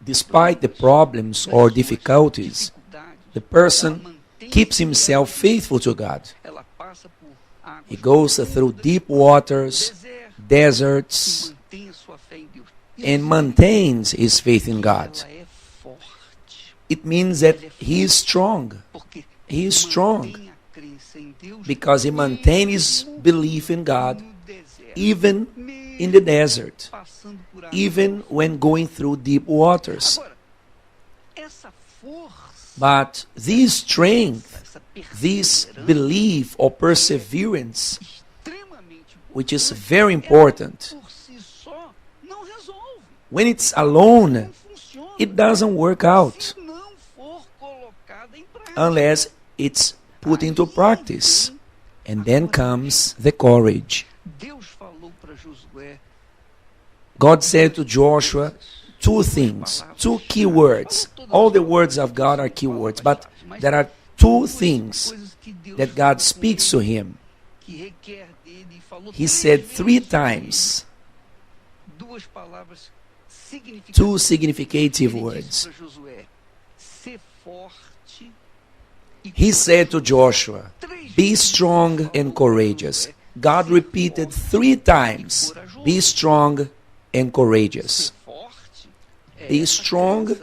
Despite the problems or difficulties, the person keeps himself faithful to God. He goes through deep waters, deserts, and maintains his faith in God. It means that he is strong. He is strong because he maintains his belief in God even in the desert, even when going through deep waters. But this strength, this belief or perseverance, which is very important, when it's alone, it doesn't work out unless it's put into practice. And then comes the courage. God said to Joshua two things, two key words. All the words of God are key words, but there are two things that God speaks to him. He said three times two significative words. He said to Joshua, "Be strong and courageous." God repeated three times, "Be strong and courageous." Be strong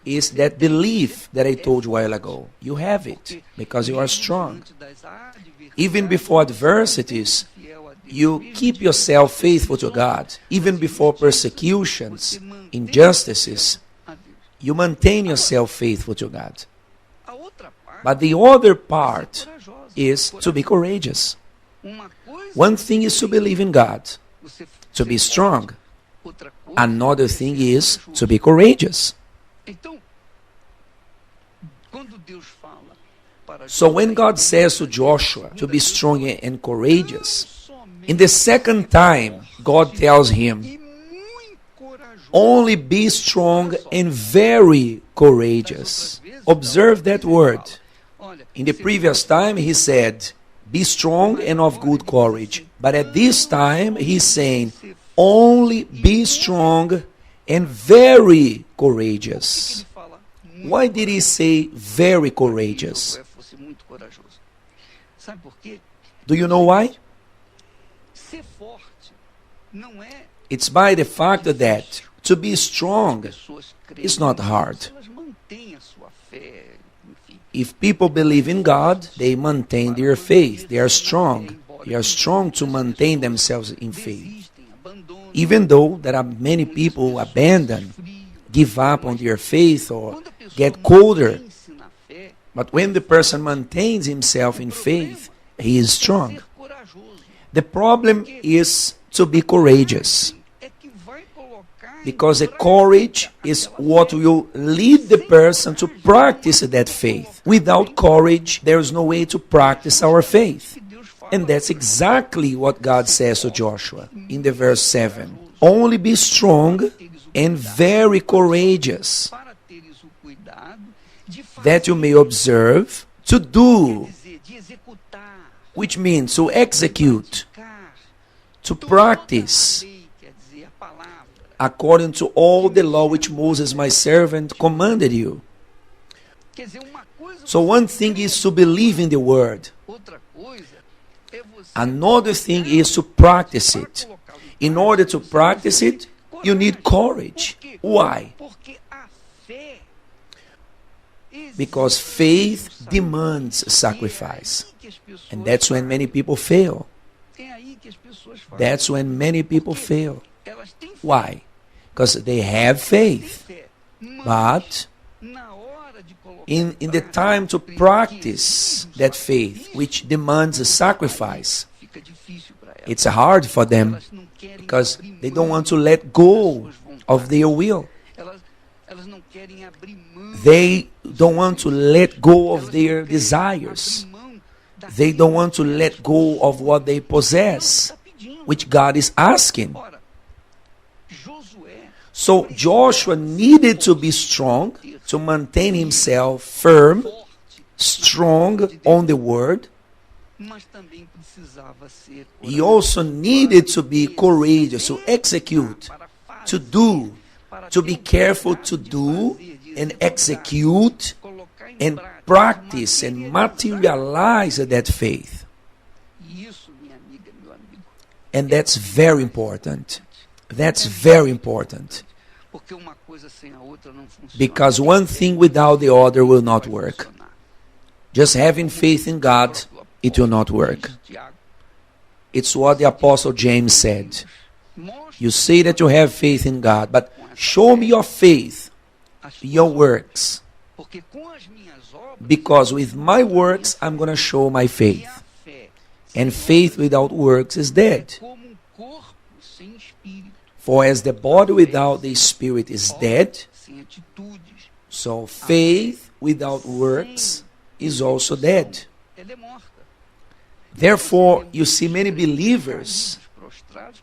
is that belief that I told you a while ago. You have it because you are strong. Even before adversities, you keep yourself faithful to God. Even before persecutions, injustices, you maintain yourself faithful to God. But the other part is to be courageous. One thing is to believe in God, to be strong. Another thing is to be courageous. So when God says to Joshua to be strong and courageous, in the second time, God tells him, only be strong and very courageous. Observe that word. In the previous time, he said, be strong and of good courage. But at this time, he's saying, only be strong and very courageous. Why did he say very courageous? Do you know why? It's by the fact that to be strong is not hard. If people believe in God, they maintain their faith. They are strong. They are strong to maintain themselves in faith. Even though there are many people who abandon, give up on their faith or get colder. But when the person maintains himself in faith, he is strong. The problem is to be courageous. Because the courage is what will lead the person to practice that faith. Without courage, there is no way to practice our faith. And that's exactly what God says to Joshua in the verse 7. Only be strong and very courageous, that you may observe to do, which means to execute, to practice, according to all the law which Moses my servant commanded you. So one thing is to believe in the word. Another thing is to practice it. In order to practice it, you need courage. Why? Because faith demands sacrifice. And that's when many people fail. That's when many people fail. Why? Because they have faith. But in the time to practice that faith, which demands a sacrifice, it's hard for them because they don't want to let go of their will. They don't want to let go of their desires. They don't want to let go of what they possess, which God is asking. So Joshua needed to be strong, to maintain himself firm, strong on the word. He also needed to be courageous, to execute, to do, to be careful to do and execute and practice and materialize that faith. And that's very important. That's very important. Because one thing without the other will not work. Just having faith in God, it will not work. It's what the Apostle James said. You say that you have faith in God, but show me your faith, your works. Because with my works, I'm going to show my faith. And faith without works is dead. For as the body without the spirit is dead, so faith without works is also dead. Therefore, you see many believers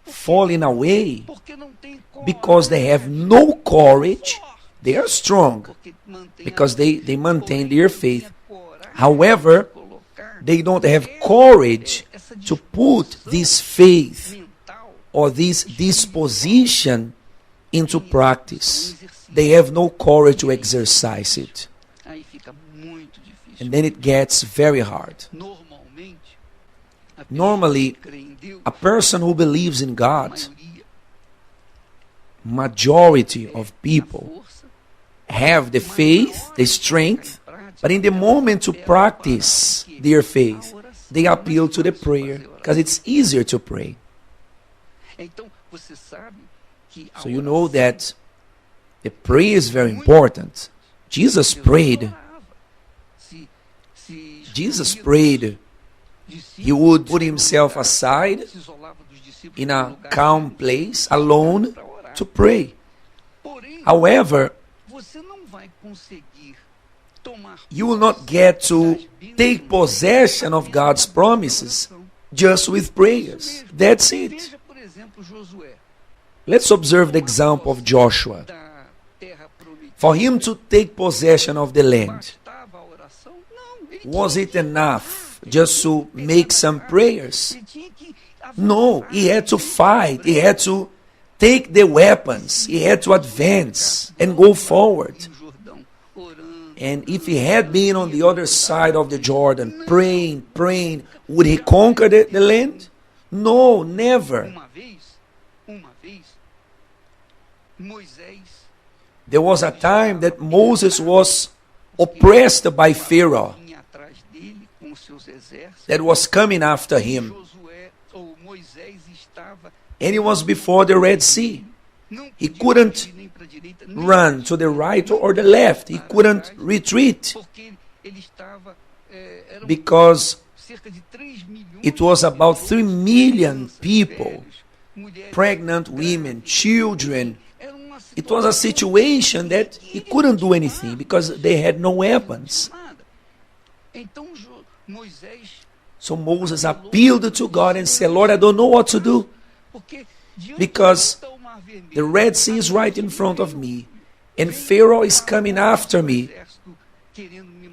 falling away because they have no courage. They are strong because they maintain their faith. However, they don't have courage to put this faith or this disposition into practice. They have no courage to exercise it. And then it gets very hard. Normally, a person who believes in God, majority of people have the faith, the strength, but in the moment to practice their faith, they appeal to the prayer because it's easier to pray. So you know that the prayer is very important. Jesus prayed. Jesus prayed. He would put himself aside in a calm place, alone, to pray. However, you will not get to take possession of God's promises just with prayers. That's it. Let's observe the example of Joshua. For him to take possession of the land, was it enough just to make some prayers? No, he had to fight. He had to take the weapons. He had to advance and go forward. And if he had been on the other side of the Jordan, praying, would he conquer the land? No, never. There was a time that Moses was oppressed by Pharaoh that was coming after him. And he was before the Red Sea. He couldn't run to the right or the left. He couldn't retreat because it was about 3 million people, pregnant women, children. It was a situation that he couldn't do anything because they had no weapons. So Moses appealed to God and said, Lord, I don't know what to do because the Red Sea is right in front of me and Pharaoh is coming after me,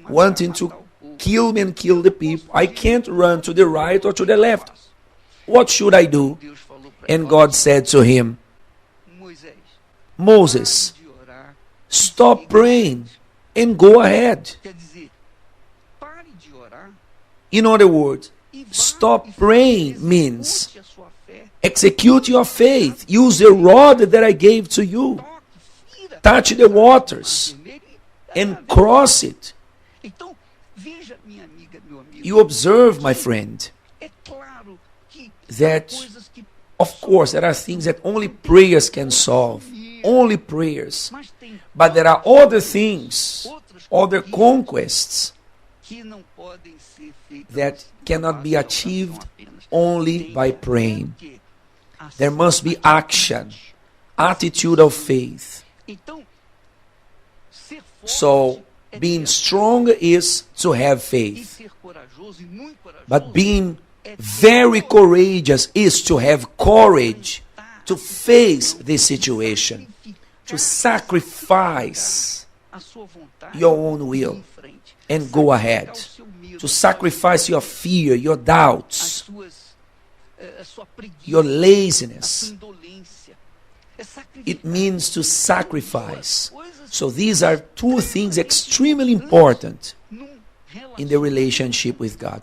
wanting to kill me and kill the people. I can't run to the right or to the left. What should I do? And God said to him, Moses, stop praying and go ahead. In other words, stop praying means execute your faith. Use the rod that I gave to you. Touch the waters and cross it. You observe, my friend, that of course there are things that only prayers can solve. Only prayers. But there are other things, other conquests that cannot be achieved only by praying. There must be action, attitude of faith. So, being strong is to have faith. But being very courageous is to have courage to face this situation, to sacrifice your own will and go ahead, to sacrifice your fear, your doubts, your laziness, It means to sacrifice. So these are two things extremely important in the relationship with God.